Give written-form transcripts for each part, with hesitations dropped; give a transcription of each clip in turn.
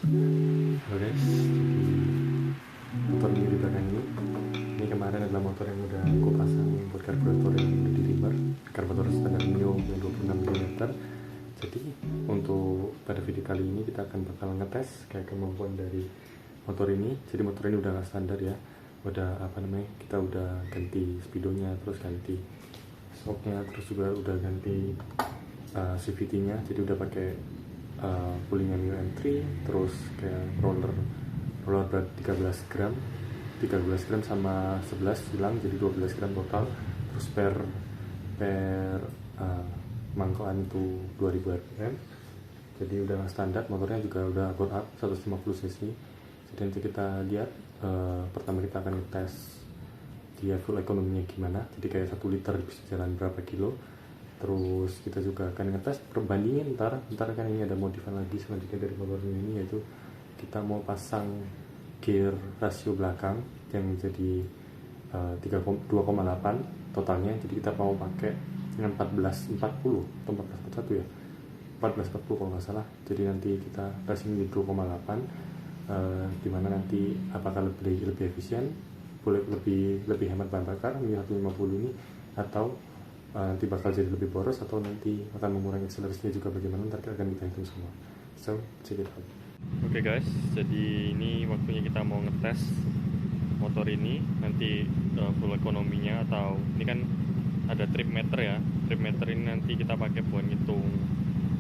Halo guys, jadi motor di belakang ini kemarin adalah motor yang udah aku pasang buat karburator yang udah di rebar, karburator standar Mio yang 26 mm. Jadi untuk pada video kali ini kita akan bakal ngetes kayak kemampuan dari motor ini. Jadi motor ini udah gak standar ya, udah kita udah ganti speedonya, terus ganti shocknya, terus juga udah ganti CVT-nya, jadi udah pakai pulingan UM3, terus kayak roller berat 13 gram sama 11 hilang, jadi 12 gram total. Terus per mangkokan itu 2000 rpm, jadi udah standar. Motornya juga udah bore up 150 cc. Jadi nanti kita lihat, pertama kita akan ngetes dia full ekonominya gimana, jadi kayak 1 liter bisa jalan berapa kilo. Terus kita juga akan ngetes perbandingin ntar kan ini ada modifan lagi selanjutnya dari motor ini, yaitu kita mau pasang gear rasio belakang yang jadi 2,8 totalnya. Jadi kita mau pakai dengan 1440 atau 1441 ya, 1440 kalau nggak salah. Jadi nanti kita racing di 2,8, dimana nanti apakah lebih efisien, boleh lebih hemat bahan bakar Mio 150 ini, atau nanti bakal jadi lebih boros, atau nanti akan mengurangi akselerasinya juga, bagaimana ntar akan kita hitung semua. So check it out. Oke guys, jadi ini waktunya kita mau ngetes motor ini. Nanti full ekonominya, atau ini kan ada trip meter ya, trip meter ini nanti kita pakai buat ngitung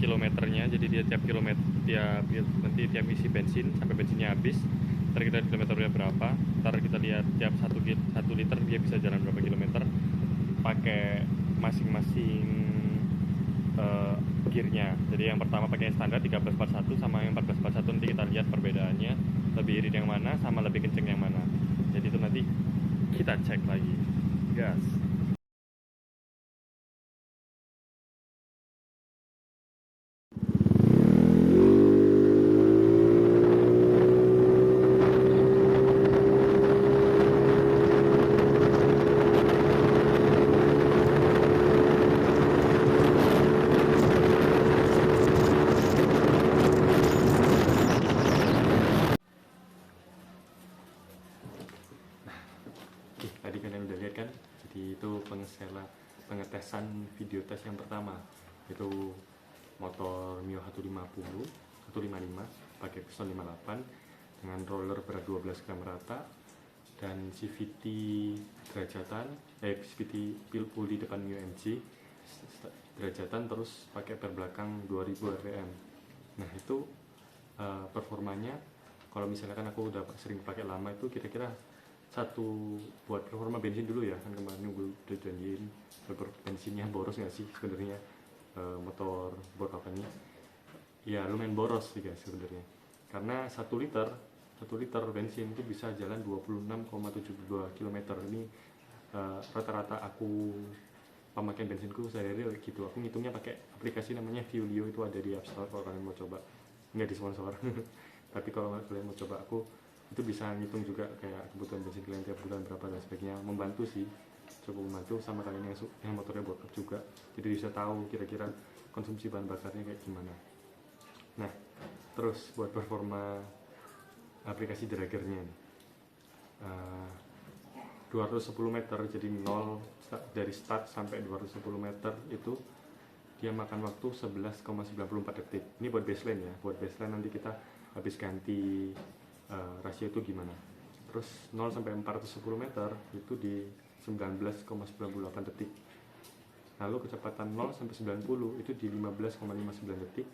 kilometernya. Jadi dia tiap kilometer, nanti tiap isi bensin sampai bensinnya habis, ntar kita kilometernya berapa, ntar kita lihat tiap 1 liter dia bisa jalan berapa kilometer pakai masing-masing gearnya. Jadi yang pertama pakai standar 1341 sama yang 1441, nanti kita lihat perbedaannya, lebih irit yang mana sama lebih kenceng yang mana. Jadi itu nanti kita cek lagi, gas. Tadi kalian udah lihat kan, jadi itu pengetesan video tes yang pertama, itu motor Mio 155 pakai piston 58 dengan roller berat 12 gram rata dan CVT derajatan, CVT puli depan Mio MG derajatan, terus pakai per belakang 2000 rpm. Nah itu performanya, kalau misalkan aku udah sering pakai lama, itu kira-kira satu buat performa bensin dulu ya, kan kemarin gue udah janjiin bensinnya boros nggak sih sebenarnya, motor buat apa nih ya, lumayan boros sih guys sebenarnya, karena 1 liter bensin itu bisa jalan 26,72 km. Ini rata-rata aku pemakaian bensinku sehari-hari gitu. Aku ngitungnya pakai aplikasi namanya Fuelio, itu ada di App Store kalau kalian mau coba, nggak disponsor tapi kalau kalian mau coba, aku itu bisa ngitung juga kayak kebutuhan bensin kalian tiap bulan berapa dan sebagainya. Membantu sih, cukup membantu, sama kalian yang motornya bokap juga, jadi bisa tahu kira-kira konsumsi bahan bakarnya kayak gimana. Nah terus buat performa aplikasi Dragernya nih, 210 meter, jadi 0 dari start sampai 210 meter itu dia makan waktu 11,94 detik. Ini buat baseline ya, buat baseline nanti kita habis ganti rasio itu gimana. Terus 0 sampai 410 meter itu di 19,98 detik. Lalu kecepatan 0 sampai 90 itu di 15,59 detik,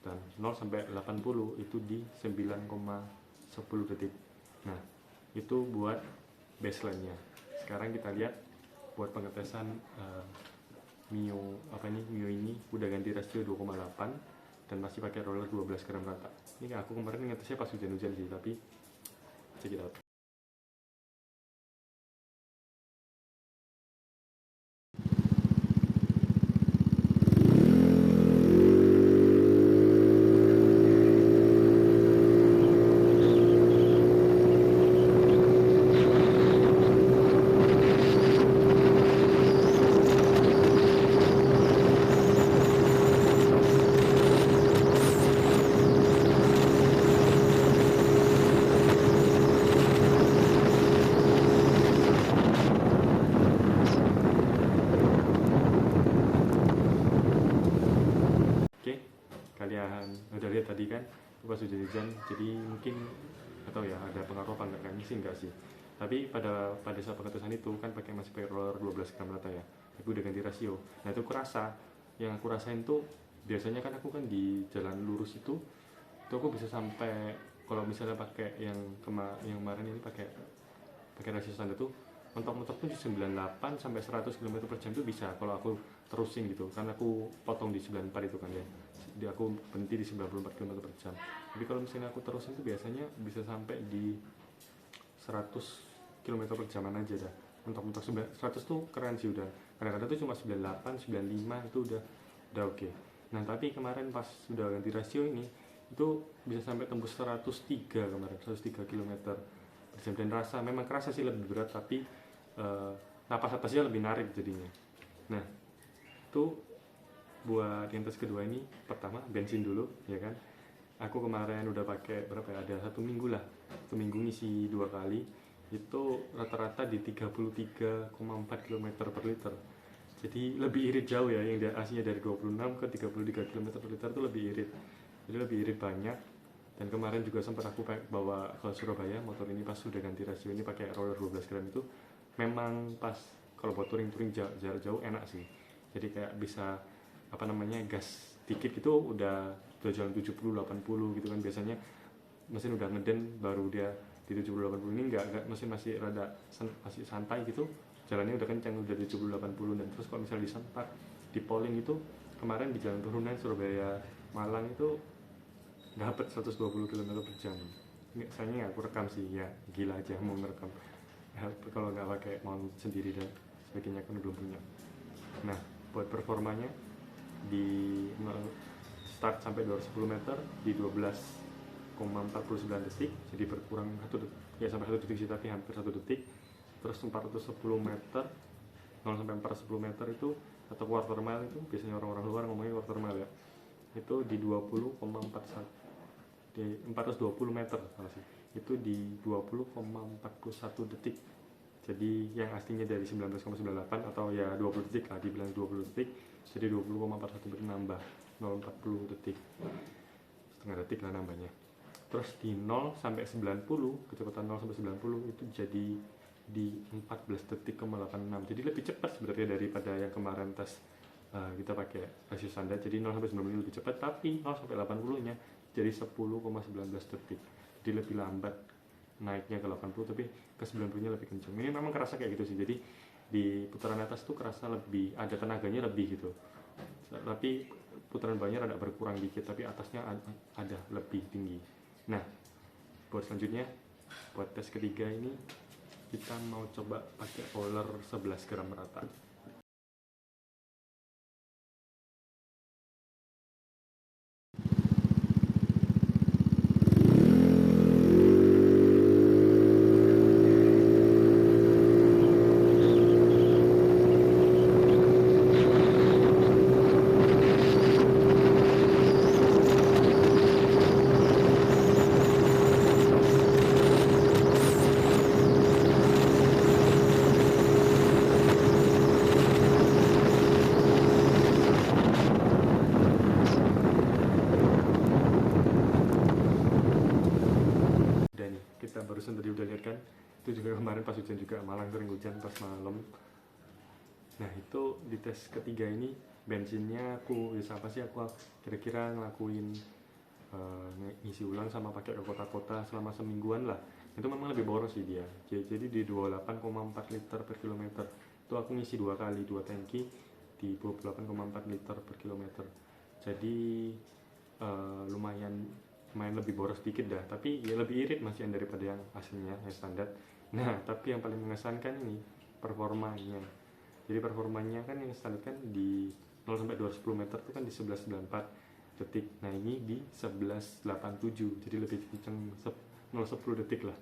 dan 0 sampai 80 itu di 9,10 detik. Nah itu buat baseline-nya. Sekarang kita lihat buat pengetesan Mio ini udah ganti rasio 2,8 dan masih pakai roller 12 gram rata. Ini aku kemarin ngetesnya pas hujan-hujan sih, tapi check it out. pas hujan-hujan, jadi mungkin atau ya ada pengaruh apa enggak, kayaknya sih enggak sih. Tapi pada saat pengetesan itu kan masih pakai roller 12 gram rata ya, tapi udah ganti rasio. Nah itu kerasa, yang aku rasain tuh biasanya kan aku kan di jalan lurus itu aku bisa sampai, kalau misalnya pakai yang kemarin ini pakai rasio standar tuh mentok-mentok tuh di 98 sampai 100 km per jam tuh bisa kalau aku terusin gitu, karena aku potong di 94 itu kan ya, jadi aku berhenti di 94 km per jam. Tapi kalau misalnya aku terusin tuh biasanya bisa sampai di 100 km per jaman aja dah, mentok-mentok 100 tuh keren sih udah, kadang-kadang tuh cuma 98, 95 itu udah oke. Nah tapi kemarin pas sudah ganti rasio ini itu bisa sampai tembus 103 kemarin, 103 km per jam, dan memang kerasa sih lebih berat, tapi napas atasnya lebih narik jadinya. Nah itu buat yang tes kedua ini, pertama bensin dulu ya kan. Aku kemarin udah pakai berapa ya, ada 1 minggu lah, 1 minggu ngisi 2 kali, itu rata-rata di 33,4 km per liter. Jadi lebih irit jauh ya, yang aslinya dari 26 ke 33 km per liter itu lebih irit, jadi lebih irit banyak. Dan kemarin juga sempat aku bawa ke Surabaya motor ini, pas sudah ganti rasio ini pakai roller 12 gram itu, memang pas kalau buat touring jarak jauh enak sih. Jadi kayak bisa apa namanya, gas dikit gitu udah jalan 70-80 gitu kan. Biasanya mesin udah ngeden baru dia di 70-80, ini enggak, mesin masih masih santai gitu, jalannya udah kencang, udah di 70-80. Dan terus kalau misalnya disempat di polling itu kemarin di jalan turunan Surabaya Malang itu dapat 120 km per jam. Sayangnya aku rekam sih ya, gila aja mau ngerekam kalau nggak pakai mount sendiri dan sebagainya kan belum punya. Nah buat performanya di start sampai 210 meter di 12,49 detik, jadi berkurang 1 detik ya, sampai 1 detik sih tapi hampir 1 detik. Terus 410 meter 0 sampai 410 meter itu atau quarter mile, itu biasanya orang-orang luar ngomongnya quarter mile ya, itu di 20,41 di 420 meter sih, itu di 20,41 detik. Jadi yang aslinya dari 19,98 atau ya 20 detik lah, dibilang 20 detik, jadi 20,41 detik nambah 0,40 detik, setengah detik lah nambahnya. Terus di 0 sampai 90, kecepatan 0 sampai 90 itu jadi di 14 detik 86, jadi lebih cepat sebenarnya daripada yang kemarin tes kita pakai rasio standar. Jadi 0 sampai 90 lebih cepat, tapi 0 sampai 80 nya jadi 10,19 detik, jadi lebih lambat naiknya ke 80, tapi ke 90 nya lebih kencang. Ini memang kerasa kayak gitu sih, jadi di putaran atas tuh kerasa lebih ada tenaganya lebih gitu, tapi putaran bawahnya rada berkurang dikit, tapi atasnya ada lebih tinggi. Nah buat selanjutnya, buat tes ketiga ini kita mau coba pakai roller 11 gram rata. Kita barusan tadi udah lihat kan, itu juga kemarin pas hujan juga, Malang sering hujan pas malam. Nah itu di tes ketiga ini bensinnya aku apa sih, aku kira-kira ngelakuin ngisi ulang sama pakai ke kota-kota selama semingguan lah, itu memang lebih boros sih dia. Jadi di 28,4 liter per kilometer itu aku ngisi 2 kali, 2 tangki di 28,4 liter per kilometer. Jadi lumayan lebih boros dikit dah, tapi ya lebih irit masih daripada yang aslinya yang standar. Nah tapi yang paling mengesankan ini performanya. Jadi performanya kan yang standar kan di 0 sampai 210 meter itu kan di 11,94 detik. Nah ini di 11,87, jadi lebih kenceng 0,10 detik lah,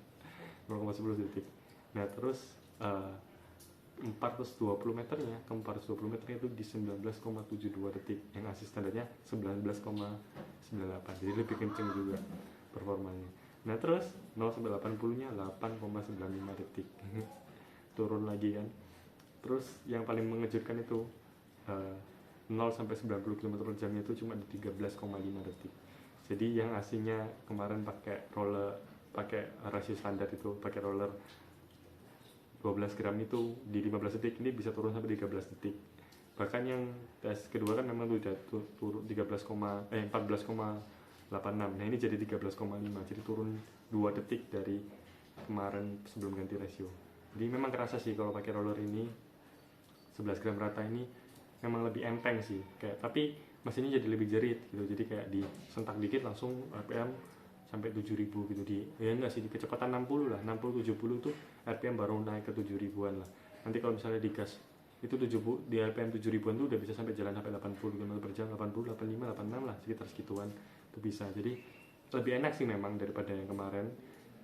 0,10 detik. Nah terus 420 meternya ke 420 meternya itu di 19,72 detik, yang asli standarnya 19,98, jadi lebih kenceng juga performanya. Nah terus 0 sampai 80 nya 8,95 detik turun lagi kan. Terus yang paling mengejutkan itu 0 sampai 90 km per jamnya itu cuma di 13,5 detik, Jadi yang aslinya kemarin pakai rasio standar itu, pakai roller 12 gram itu di 15 detik, ini bisa turun sampai 13 detik. Bahkan yang tes kedua kan memang udah turun 14,86. Nah ini jadi 13,5, jadi turun 2 detik dari kemarin sebelum ganti rasio. Jadi memang kerasa sih kalau pakai roller ini 11 gram rata ini memang lebih enteng sih, kayak, tapi mesinnya jadi lebih jerit gitu. Jadi kayak disentak dikit langsung RPM sampai 7000 gitu, ya enggak sih, di kecepatan 60 lah, 60-70 tuh RPM baru naik ke 7000-an lah. Nanti kalau misalnya digas itu 70, di RPM 7000-an tuh udah bisa sampai jalan sampai 80 km per jam, 80, 85, 86 lah, sekitar segituan itu bisa. Jadi lebih enak sih memang daripada yang kemarin,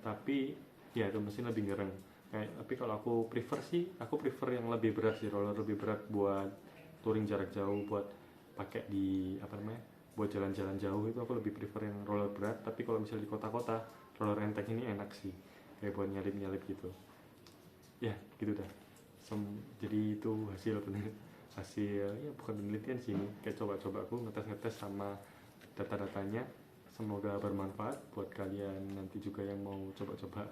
tapi ya itu mesin lebih ngereng. Tapi kalau aku prefer yang lebih berat sih, roller lebih berat buat touring jarak jauh, buat pakai di buat jalan-jalan jauh itu aku lebih prefer yang roller berat. Tapi kalau misalnya di kota-kota, roller enteng ini enak sih, kayak buat nyalip-nyalip gitu. Ya gitu dah. Jadi itu hasil ya bukan penelitian sih, ini kayak coba-coba aku ngetes sama data-datanya. Semoga bermanfaat buat kalian nanti juga yang mau coba-coba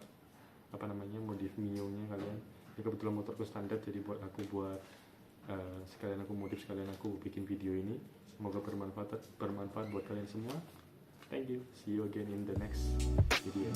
modif Mio nya kalian. Ini kebetulan motorku standar, jadi buat sekalian aku modif, sekalian aku bikin video ini. Semoga bermanfaat buat kalian semua. Thank you, see you again in the next video.